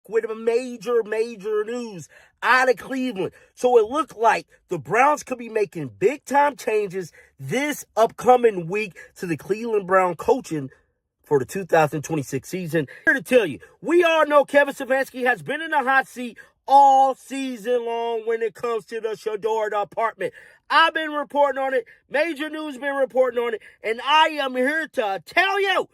with a major news out of Cleveland. So it looked like the Browns could be making big-time changes this upcoming week to the Cleveland Brown coaching for the 2026 season. Here to tell you, we all know Kevin Stefanski has been in the hot seat all season long when it comes to the Shador department. I've been reporting on it. Major News been reporting on it. And I am here to tell you,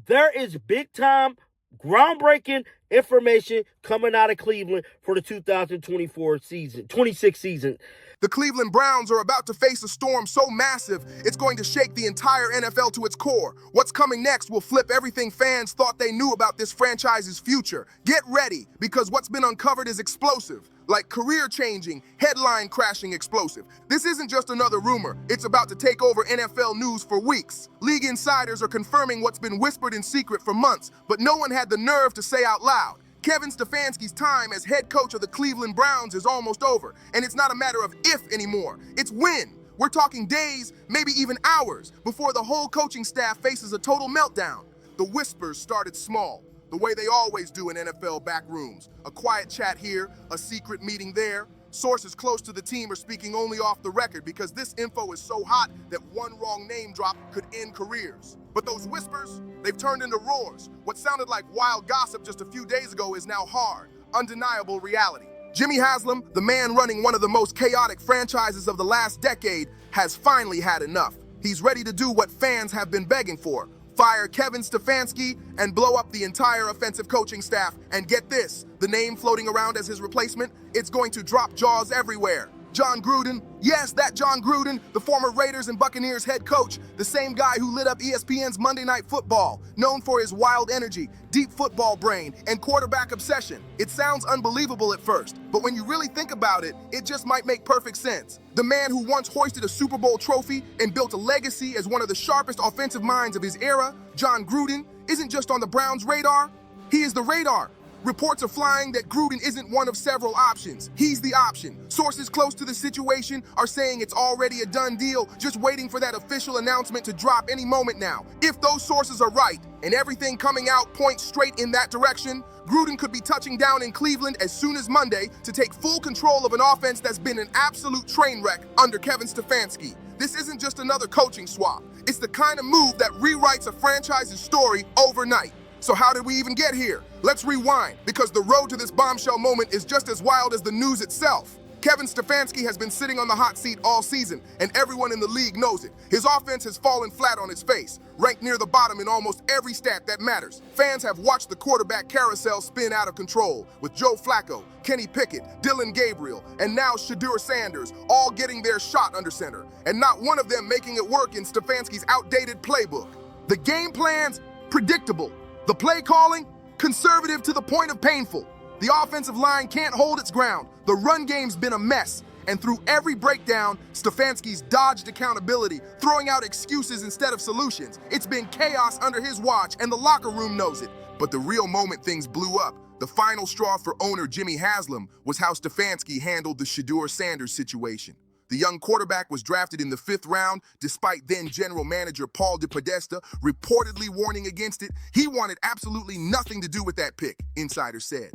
there is big-time, groundbreaking information coming out of Cleveland for the 26 season. The Cleveland Browns are about to face a storm so massive, it's going to shake the entire NFL to its core. What's coming next will flip everything fans thought they knew about this franchise's future. Get ready, because what's been uncovered is explosive. Like career-changing, headline-crashing explosive. This isn't just another rumor. It's about to take over NFL news for weeks. League insiders are confirming what's been whispered in secret for months, but no one had the nerve to say out loud. Kevin Stefanski's time as head coach of the Cleveland Browns is almost over, and it's not a matter of if anymore, it's when. We're talking days, maybe even hours, before the whole coaching staff faces a total meltdown. The whispers started small, the way they always do in NFL back rooms. A quiet chat here, a secret meeting there. Sources close to the team are speaking only off the record because this info is so hot that one wrong name drop could end careers. But those whispers, they've turned into roars. What sounded like wild gossip just a few days ago is now hard, undeniable reality. Jimmy Haslam, the man running one of the most chaotic franchises of the last decade, has finally had enough. He's ready to do what fans have been begging for: fire Kevin Stefanski and blow up the entire offensive coaching staff. And get this, the name floating around as his replacement, it's going to drop jaws everywhere. John Gruden, yes, that Jon Gruden, the former Raiders and Buccaneers head coach, the same guy who lit up ESPN's Monday Night Football, known for his wild energy, deep football brain, and quarterback obsession. It sounds unbelievable at first, but when you really think about it, it just might make perfect sense. The man who once hoisted a Super Bowl trophy and built a legacy as one of the sharpest offensive minds of his era, Jon Gruden, isn't just on the Browns' radar, he is the radar. Reports are flying that Gruden isn't one of several options. He's the option. Sources close to the situation are saying it's already a done deal, just waiting for that official announcement to drop any moment now. If those sources are right, and everything coming out points straight in that direction, Gruden could be touching down in Cleveland as soon as Monday to take full control of an offense that's been an absolute train wreck under Kevin Stefanski. This isn't just another coaching swap. It's the kind of move that rewrites a franchise's story overnight. So how did we even get here? Let's rewind, because the road to this bombshell moment is just as wild as the news itself. Kevin Stefanski has been sitting on the hot seat all season, and everyone in the league knows it. His offense has fallen flat on its face, ranked near the bottom in almost every stat that matters. Fans have watched the quarterback carousel spin out of control, with Joe Flacco, Kenny Pickett, Dylan Gabriel, and now Shedeur Sanders all getting their shot under center, and not one of them making it work in Stefanski's outdated playbook. The game plan's predictable. The play calling, conservative to the point of painful. The offensive line can't hold its ground. The run game's been a mess. And through every breakdown, Stefanski's dodged accountability, throwing out excuses instead of solutions. It's been chaos under his watch, and the locker room knows it. But the real moment things blew up, the final straw for owner Jimmy Haslam, was how Stefanski handled the Shedeur Sanders situation. The young quarterback was drafted in the 5th round, despite then general manager Paul DePodesta reportedly warning against it. He wanted absolutely nothing to do with that pick, insiders said.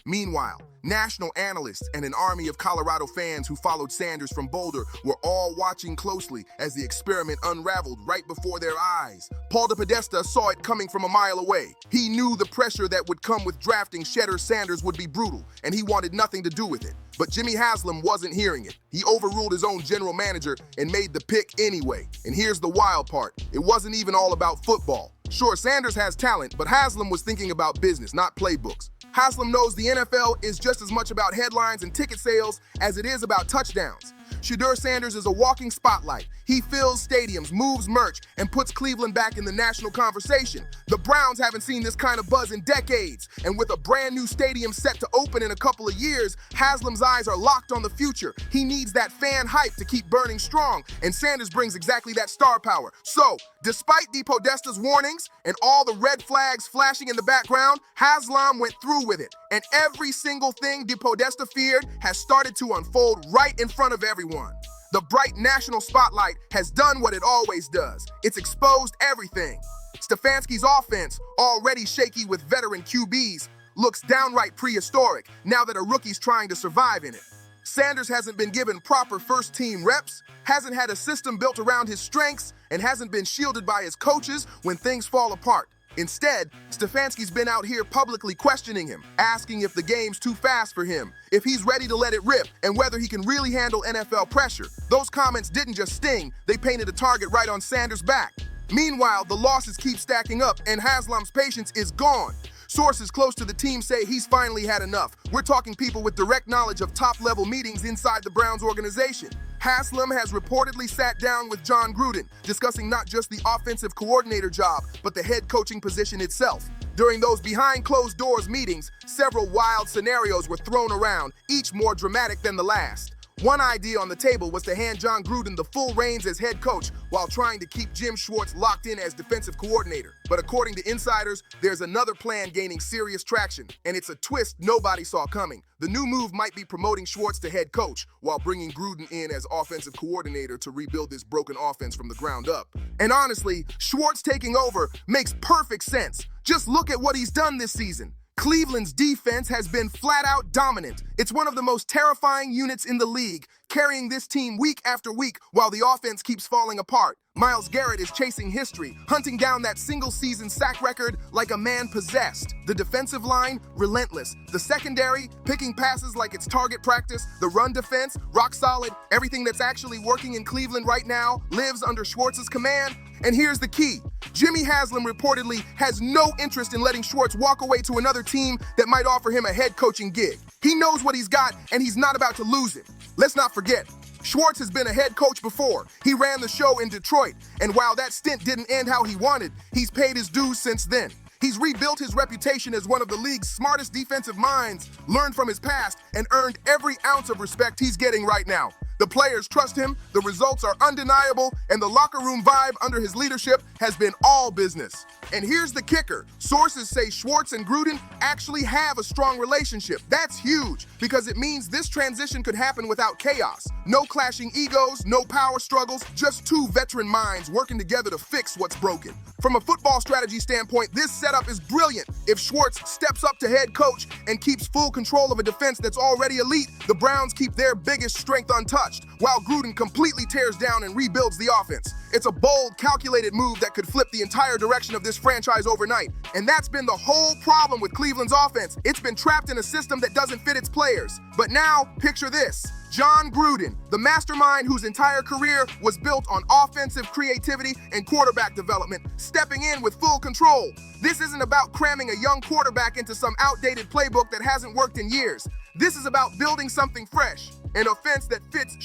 Meanwhile, national analysts and an army of Colorado fans who followed Sanders from Boulder were all watching closely as the experiment unraveled right before their eyes. Paul DePodesta saw it coming from a mile away. He knew the pressure that would come with drafting Shedeur Sanders would be brutal, and he wanted nothing to do with it. But Jimmy Haslam wasn't hearing it. He overruled his own general manager and made the pick anyway. And here's the wild part. It wasn't even all about football. Sure, Sanders has talent, but Haslam was thinking about business, not playbooks. Haslam knows the NFL is just as much about headlines and ticket sales as it is about touchdowns. Shedeur Sanders is a walking spotlight. He fills stadiums, moves merch, and puts Cleveland back in the national conversation. The Browns haven't seen this kind of buzz in decades, and with a brand new stadium set to open in a couple of years, Haslam's eyes are locked on the future. He needs that fan hype to keep burning strong, and Sanders brings exactly that star power. So, despite DePodesta's warnings and all the red flags flashing in the background, Haslam went through with it, and every single thing DePodesta feared has started to unfold right in front of everyone. The bright national spotlight has done what it always does. It's exposed everything. Stefanski's offense, already shaky with veteran QBs, looks downright prehistoric now that a rookie's trying to survive in it. Sanders hasn't been given proper first-team reps, hasn't had a system built around his strengths, and hasn't been shielded by his coaches when things fall apart. Instead, Stefanski's been out here publicly questioning him, asking if the game's too fast for him, if he's ready to let it rip, and whether he can really handle NFL pressure. Those comments didn't just sting, they painted a target right on Sanders' back. Meanwhile, the losses keep stacking up, and Haslam's patience is gone. Sources close to the team say he's finally had enough. We're talking people with direct knowledge of top-level meetings inside the Browns organization. Haslam has reportedly sat down with Jon Gruden, discussing not just the offensive coordinator job, but the head coaching position itself. During those behind-closed-doors meetings, several wild scenarios were thrown around, each more dramatic than the last. One idea on the table was to hand Jon Gruden the full reins as head coach while trying to keep Jim Schwartz locked in as defensive coordinator. But according to insiders, there's another plan gaining serious traction, and it's a twist nobody saw coming. The new move might be promoting Schwartz to head coach while bringing Gruden in as offensive coordinator to rebuild this broken offense from the ground up. And honestly, Schwartz taking over makes perfect sense. Just look at what he's done this season. Cleveland's defense has been flat-out dominant. It's one of the most terrifying units in the league, carrying this team week after week while the offense keeps falling apart. Myles Garrett is chasing history, hunting down that single-season sack record like a man possessed. The defensive line, relentless. The secondary, picking passes like it's target practice. The run defense, rock solid. Everything that's actually working in Cleveland right now lives under Schwartz's command. And here's the key. Jimmy Haslam reportedly has no interest in letting Schwartz walk away to another team that might offer him a head coaching gig. He knows what he's got, and he's not about to lose it. Let's not forget, Schwartz has been a head coach before. He ran the show in Detroit, and while that stint didn't end how he wanted, he's paid his dues since then. He's rebuilt his reputation as one of the league's smartest defensive minds, learned from his past, and earned every ounce of respect he's getting right now. The players trust him, the results are undeniable, and the locker room vibe under his leadership has been all business. And here's the kicker. Sources say Schwartz and Gruden actually have a strong relationship. That's huge, because it means this transition could happen without chaos. No clashing egos, no power struggles, just two veteran minds working together to fix what's broken. From a football strategy standpoint, this setup is brilliant. If Schwartz steps up to head coach and keeps full control of a defense that's already elite, the Browns keep their biggest strength untouched, while Gruden completely tears down and rebuilds the offense. It's a bold, calculated move that could flip the entire direction of this franchise overnight. And that's been the whole problem with Cleveland's offense. It's been trapped in a system that doesn't fit its players. But now, picture this. Jon Gruden, the mastermind whose entire career was built on offensive creativity and quarterback development, stepping in with full control. This isn't about cramming a young quarterback into some outdated playbook that hasn't worked in years. This is about building something fresh, an offense that fits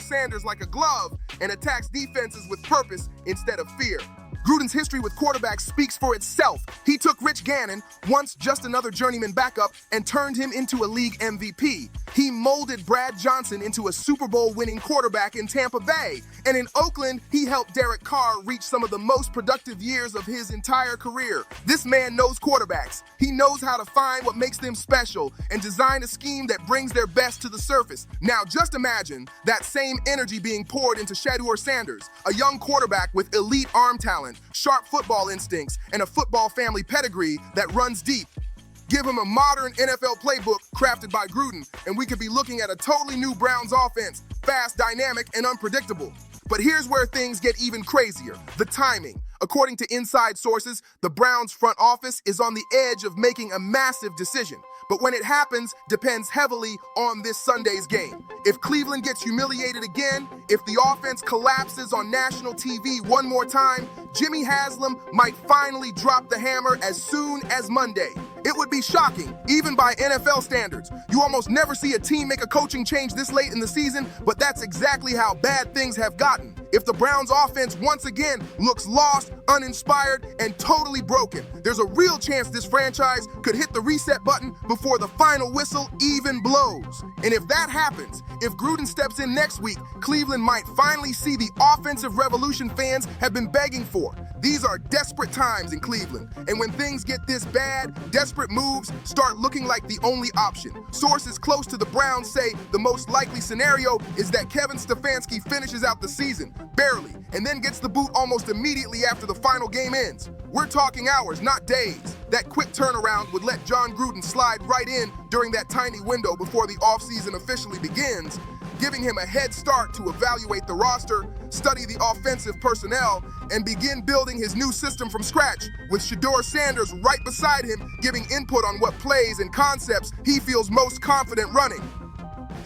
Sanders like a glove and attacks defenses with purpose instead of fear. Gruden's history with quarterbacks speaks for itself. He took Rich Gannon, once just another journeyman backup, and turned him into a league MVP. He molded Brad Johnson into a Super Bowl winning quarterback in Tampa Bay. And in Oakland, he helped Derek Carr reach some of the most productive years of his entire career. This man knows quarterbacks. He knows how to find what makes them special and design a scheme that brings their best to the surface. Now just imagine that same energy being poured into Sanders, a young quarterback with elite arm talent, sharp football instincts, and a football family pedigree that runs deep. Give him a modern NFL playbook crafted by Gruden, and we could be looking at a totally new Browns offense, fast, dynamic, and unpredictable. But here's where things get even crazier, the timing. According to inside sources, the Browns front office is on the edge of making a massive decision. But when it happens, depends heavily on this Sunday's game. If Cleveland gets humiliated again, if the offense collapses on national TV one more time, Jimmy Haslam might finally drop the hammer as soon as Monday. It would be shocking, even by NFL standards. You almost never see a team make a coaching change this late in the season, but that's exactly how bad things have gotten. If the Browns offense once again looks lost, uninspired, and totally broken, there's a real chance this franchise could hit the reset button before the final whistle even blows. And if that happens, if Gruden steps in next week, Cleveland might finally see the offensive revolution fans have been begging for. These are desperate times in Cleveland, and when things get this bad, desperate moves start looking like the only option. Sources close to the Browns say the most likely scenario is that Kevin Stefanski finishes out the season, barely, and then gets the boot almost immediately after the final game ends. We're talking hours, not days. That quick turnaround would let John Gruden slide right in during that tiny window before the offseason officially begins, giving him a head start to evaluate the roster, study the offensive personnel, and begin building his new system from scratch, with Shedeur Sanders right beside him giving input on what plays and concepts he feels most confident running.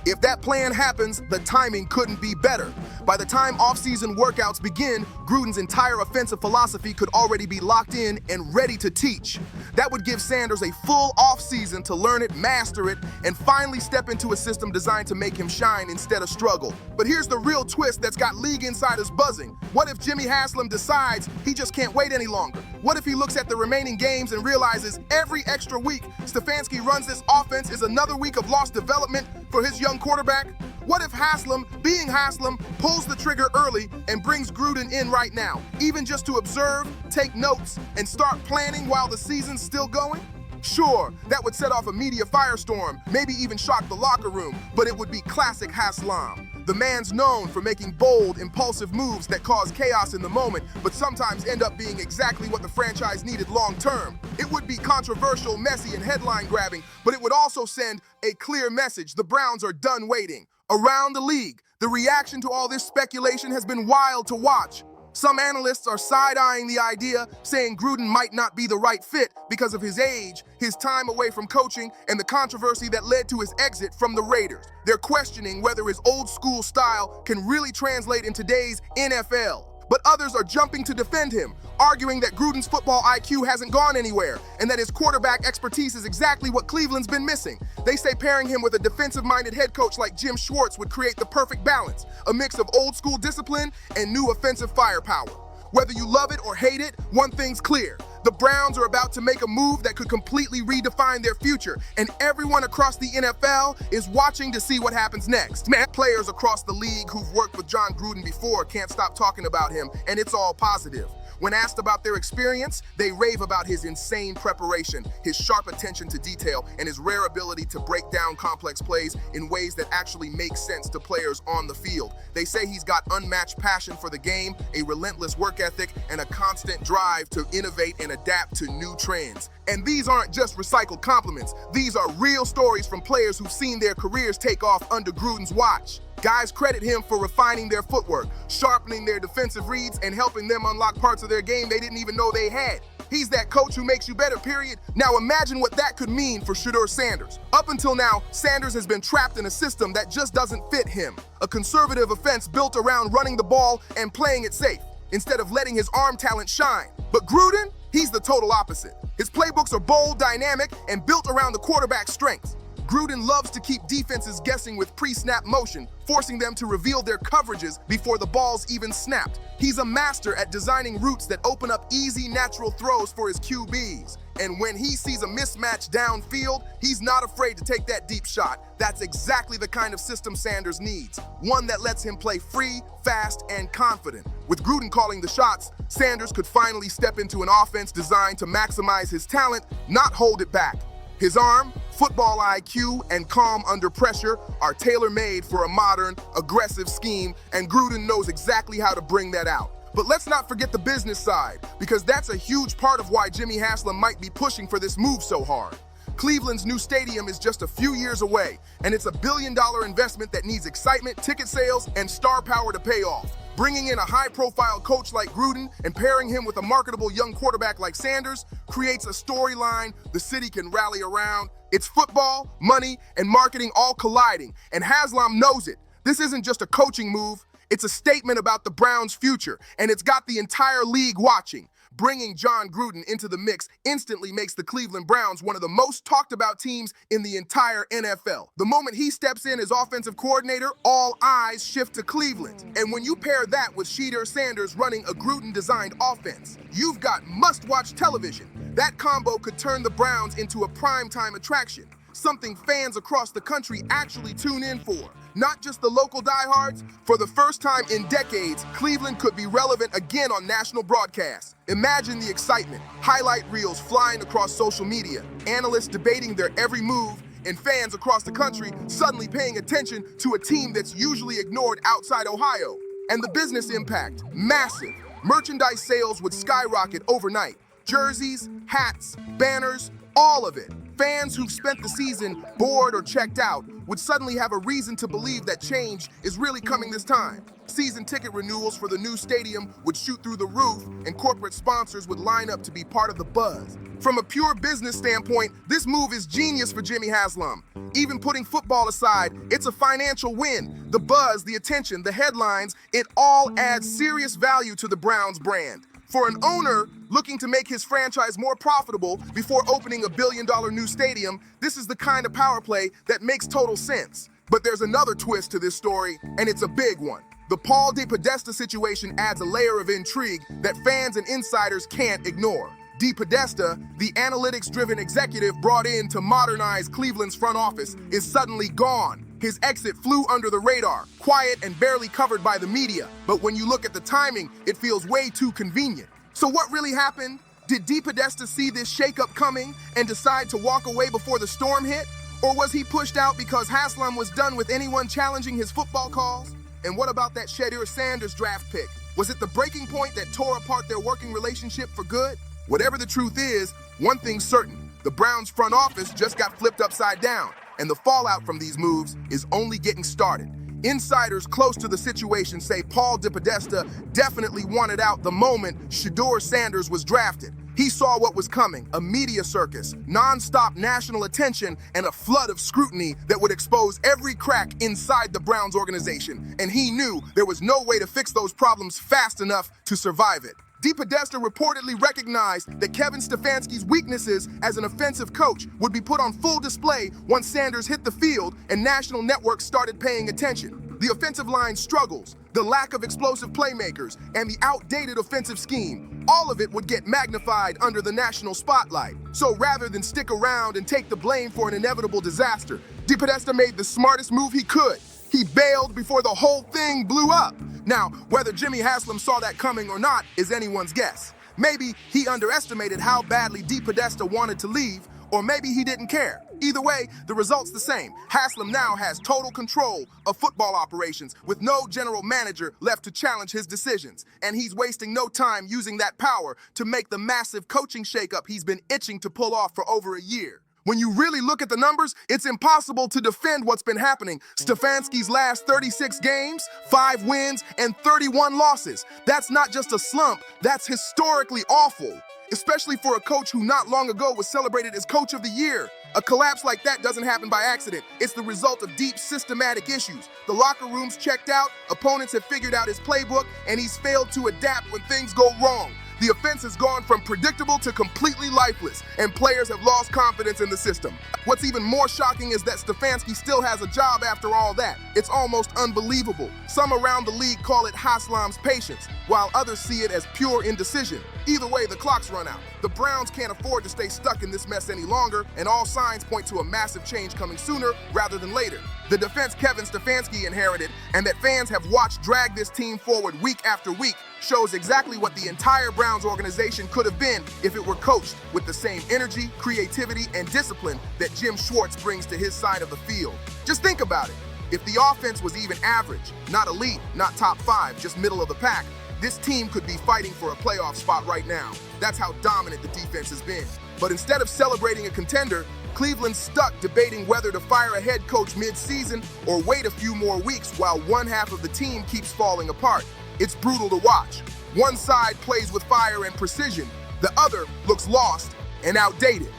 If that plan happens, the timing couldn't be better. By the time off-season workouts begin, Gruden's entire offensive philosophy could already be locked in and ready to teach. That would give Sanders a full off-season to learn it, master it, and finally step into a system designed to make him shine instead of struggle. But here's the real twist that's got league insiders buzzing. What if Jimmy Haslam decides he just can't wait any longer? What if he looks at the remaining games and realizes every extra week Stefanski runs this offense is another week of lost development for his young quarterback? What if Haslam, being Haslam, pulls the trigger early and brings Gruden in right now, even just to observe, take notes, and start planning while the season's still going? Sure, that would set off a media firestorm, maybe even shock the locker room, but it would be classic Haslam. The man's known for making bold, impulsive moves that cause chaos in the moment, but sometimes end up being exactly what the franchise needed long-term. It would be controversial, messy, and headline-grabbing, but it would also send a clear message: the Browns are done waiting. Around the league, the reaction to all this speculation has been wild to watch. Some analysts are side-eyeing the idea, saying Gruden might not be the right fit because of his age, his time away from coaching, and the controversy that led to his exit from the Raiders. They're questioning whether his old-school style can really translate in today's NFL. But others are jumping to defend him, arguing that Gruden's football IQ hasn't gone anywhere and that his quarterback expertise is exactly what Cleveland's been missing. They say pairing him with a defensive-minded head coach like Jim Schwartz would create the perfect balance, a mix of old-school discipline and new offensive firepower. Whether you love it or hate it, one thing's clear: the Browns are about to make a move that could completely redefine their future, and everyone across the NFL is watching to see what happens next. Man, players across the league who've worked with Jon Gruden before can't stop talking about him, and it's all positive. When asked about their experience, they rave about his insane preparation, his sharp attention to detail, and his rare ability to break down complex plays in ways that actually make sense to players on the field. They say he's got unmatched passion for the game, a relentless work ethic, and a constant drive to innovate and adapt to new trends. And these aren't just recycled compliments. These are real stories from players who've seen their careers take off under Gruden's watch. Guys credit him for refining their footwork, sharpening their defensive reads, and helping them unlock parts of their game they didn't even know they had. He's that coach who makes you better, period. Now imagine what that could mean for Shedeur Sanders. Up until now, Sanders has been trapped in a system that just doesn't fit him. A conservative offense built around running the ball and playing it safe, instead of letting his arm talent shine. But Gruden, he's the total opposite. His playbooks are bold, dynamic, and built around the quarterback's strengths. Gruden loves to keep defenses guessing with pre-snap motion, forcing them to reveal their coverages before the ball's even snapped. He's a master at designing routes that open up easy, natural throws for his QBs. And when he sees a mismatch downfield, he's not afraid to take that deep shot. That's exactly the kind of system Sanders needs, one that lets him play free, fast, and confident. With Gruden calling the shots, Sanders could finally step into an offense designed to maximize his talent, not hold it back. His arm, football IQ, and calm under pressure are tailor-made for a modern, aggressive scheme, and Gruden knows exactly how to bring that out. But let's not forget the business side, because that's a huge part of why Jimmy Haslam might be pushing for this move so hard. Cleveland's new stadium is just a few years away, and it's a billion-dollar investment that needs excitement, ticket sales, and star power to pay off. Bringing in a high-profile coach like Gruden and pairing him with a marketable young quarterback like Sanders creates a storyline the city can rally around. It's football, money, and marketing all colliding, and Haslam knows it. This isn't just a coaching move, it's a statement about the Browns' future, and it's got the entire league watching. Bringing Jon Gruden into the mix instantly makes the Cleveland Browns one of the most talked about teams in the entire NFL. The moment he steps in as offensive coordinator, all eyes shift to Cleveland. And when you pair that with Shedeur Sanders running a Gruden-designed offense, you've got must-watch television. That combo could turn the Browns into a primetime attraction. something fans across the country actually tune in for. Not just the local diehards. For the first time in decades, Cleveland could be relevant again on national broadcasts. Imagine the excitement. Highlight reels flying across social media, analysts debating their every move, and fans across the country suddenly paying attention to a team that's usually ignored outside Ohio. And the business impact, massive. Merchandise sales would skyrocket overnight. Jerseys, hats, banners, all of it. Fans who've spent the season bored or checked out would suddenly have a reason to believe that change is really coming this time. Season ticket renewals for the new stadium would shoot through the roof, and corporate sponsors would line up to be part of the buzz. From a pure business standpoint, this move is genius for Jimmy Haslam. Even putting football aside, it's a financial win. The buzz, the attention, the headlines, it all adds serious value to the Browns brand. For an owner looking to make his franchise more profitable before opening a billion-dollar new stadium, this is the kind of power play that makes total sense. But there's another twist to this story, and it's a big one. The Paul DePodesta situation adds a layer of intrigue that fans and insiders can't ignore. DePodesta, the analytics-driven executive brought in to modernize Cleveland's front office, is suddenly gone. His exit flew under the radar, quiet and barely covered by the media. But when you look at the timing, it feels way too convenient. So what really happened? Did DePodesta see this shakeup coming and decide to walk away before the storm hit? Or was he pushed out because Haslam was done with anyone challenging his football calls? And what about that Shedeur Sanders draft pick? Was it the breaking point that tore apart their working relationship for good? Whatever the truth is, one thing's certain. The Browns front office just got flipped upside down, and the fallout from these moves is only getting started. Insiders close to the situation say Paul DePodesta definitely wanted out the moment Shedeur Sanders was drafted. He saw what was coming, a media circus, non-stop national attention, and a flood of scrutiny that would expose every crack inside the Browns organization. And he knew there was no way to fix those problems fast enough to survive it. DePodesta reportedly recognized that Kevin Stefanski's weaknesses as an offensive coach would be put on full display once Sanders hit the field and national networks started paying attention. The offensive line struggles, the lack of explosive playmakers, and the outdated offensive scheme, all of it would get magnified under the national spotlight. So rather than stick around and take the blame for an inevitable disaster, DePodesta made the smartest move he could. He bailed before the whole thing blew up. Now, whether Jimmy Haslam saw that coming or not is anyone's guess. Maybe he underestimated how badly DePodesta wanted to leave, or maybe he didn't care. Either way, the result's the same. Haslam now has total control of football operations with no general manager left to challenge his decisions. And he's wasting no time using that power to make the massive coaching shakeup he's been itching to pull off for over a year. When you really look at the numbers, it's impossible to defend what's been happening. Stefanski's last 36 games, 5 wins, and 31 losses. That's not just a slump, that's historically awful. Especially for a coach who not long ago was celebrated as Coach of the Year. A collapse like that doesn't happen by accident. It's the result of deep systematic issues. The locker room's checked out, opponents have figured out his playbook, and he's failed to adapt when things go wrong. The offense has gone from predictable to completely lifeless, and players have lost confidence in the system. What's even more shocking is that Stefanski still has a job after all that. It's almost unbelievable. Some around the league call it Haslam's patience, while others see it as pure indecision. Either way, the clock's run out. The Browns can't afford to stay stuck in this mess any longer, and all signs point to a massive change coming sooner rather than later. The defense Kevin Stefanski inherited, and that fans have watched drag this team forward week after week, shows exactly what the entire Browns organization could have been if it were coached with the same energy, creativity, and discipline that Jim Schwartz brings to his side of the field. Just think about it. If the offense was even average, not elite, not top 5, just middle of the pack, this team could be fighting for a playoff spot right now. That's how dominant the defense has been. But instead of celebrating a contender, Cleveland's stuck debating whether to fire a head coach mid-season or wait a few more weeks while one half of the team keeps falling apart. It's brutal to watch. One side plays with fire and precision, the other looks lost and outdated.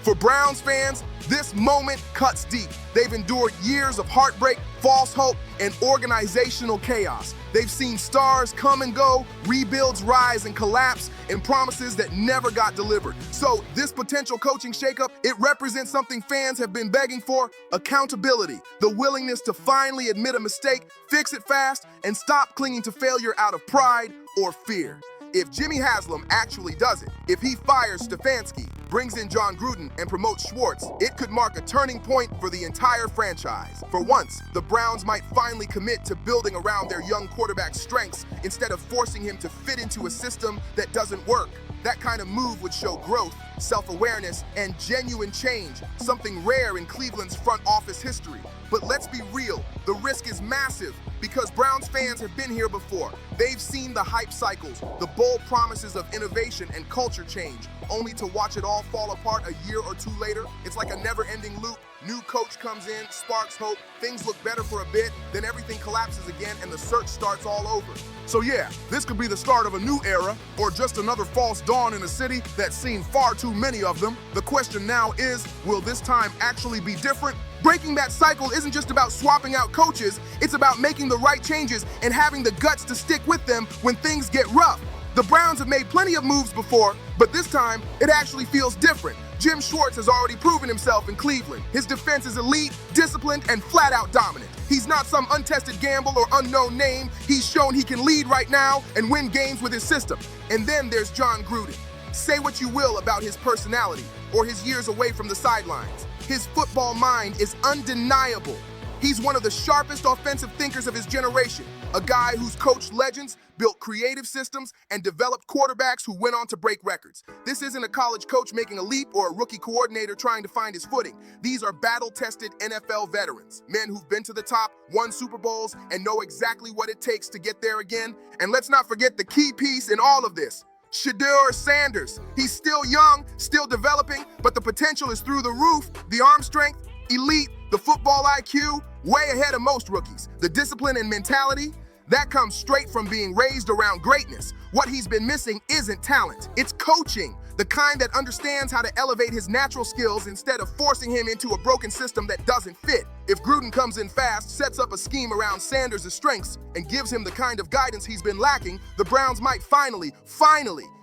For Browns fans, this moment cuts deep. They've endured years of heartbreak, false hope, and organizational chaos. They've seen stars come and go, rebuilds rise and collapse, and promises that never got delivered. So this potential coaching shakeup, it represents something fans have been begging for: accountability, the willingness to finally admit a mistake, fix it fast, and stop clinging to failure out of pride or fear. If Jimmy Haslam actually does it, if he fires Stefanski, brings in Jon Gruden, and promotes Schwartz, it could mark a turning point for the entire franchise. For once, the Browns might finally commit to building around their young quarterback's strengths instead of forcing him to fit into a system that doesn't work. That kind of move would show growth, self-awareness, and genuine change, something rare in Cleveland's front office history. But let's be real, the risk is massive because Browns fans have been here before. They've seen the hype cycles, the bold promises of innovation and culture change, only to watch it all fall apart a year or two later. It's like a never-ending loop. New coach comes in, sparks hope, things look better for a bit, then everything collapses again and the search starts all over. So yeah, this could be the start of a new era, or just another false dawn in a city that's seen far too many of them. The question now is, will this time actually be different? Breaking that cycle isn't just about swapping out coaches, it's about making the right changes and having the guts to stick with them when things get rough. The Browns have made plenty of moves before, but this time, it actually feels different. Jim Schwartz has already proven himself in Cleveland. His defense is elite, disciplined, and flat-out dominant. He's not some untested gamble or unknown name. He's shown he can lead right now and win games with his system. And then there's Jon Gruden. Say what you will about his personality or his years away from the sidelines. His football mind is undeniable. He's one of the sharpest offensive thinkers of his generation, a guy who's coached legends, built creative systems, and developed quarterbacks who went on to break records. This isn't a college coach making a leap or a rookie coordinator trying to find his footing. These are battle-tested NFL veterans, men who've been to the top, won Super Bowls, and know exactly what it takes to get there again. And let's not forget the key piece in all of this, Shedeur Sanders. He's still young, still developing, but the potential is through the roof. The arm strength, elite, the football IQ, way ahead of most rookies. The discipline and mentality, that comes straight from being raised around greatness. What he's been missing isn't talent, it's coaching. The kind that understands how to elevate his natural skills instead of forcing him into a broken system that doesn't fit. If Gruden comes in fast, sets up a scheme around Sanders' strengths, and gives him the kind of guidance he's been lacking, the Browns might finally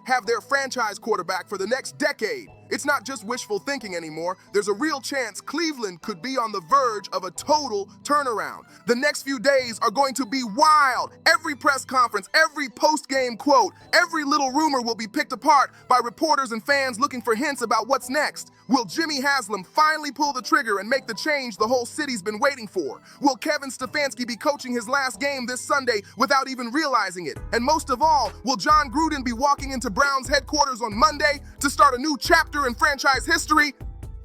have their franchise quarterback for the next decade. It's not just wishful thinking anymore. There's a real chance Cleveland could be on the verge of a total turnaround. The next few days are going to be wild. Every press conference, every post-game quote, every little rumor will be picked apart by reporters and fans looking for hints about what's next. Will Jimmy Haslam finally pull the trigger and make the change the whole city's been waiting for? Will Kevin Stefanski be coaching his last game this Sunday without even realizing it? And most of all, will Jon Gruden be walking into Browns headquarters on Monday to start a new chapter in franchise history?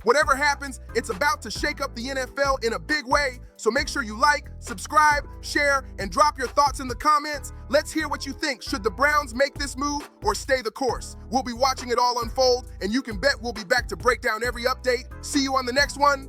Whatever happens, it's about to shake up the NFL in a big way. So make sure you like, subscribe, share, and drop your thoughts in the comments. Let's hear what you think. Should the Browns make this move or stay the course? We'll be watching it all unfold, and you can bet we'll be back to break down every update. See you on the next one.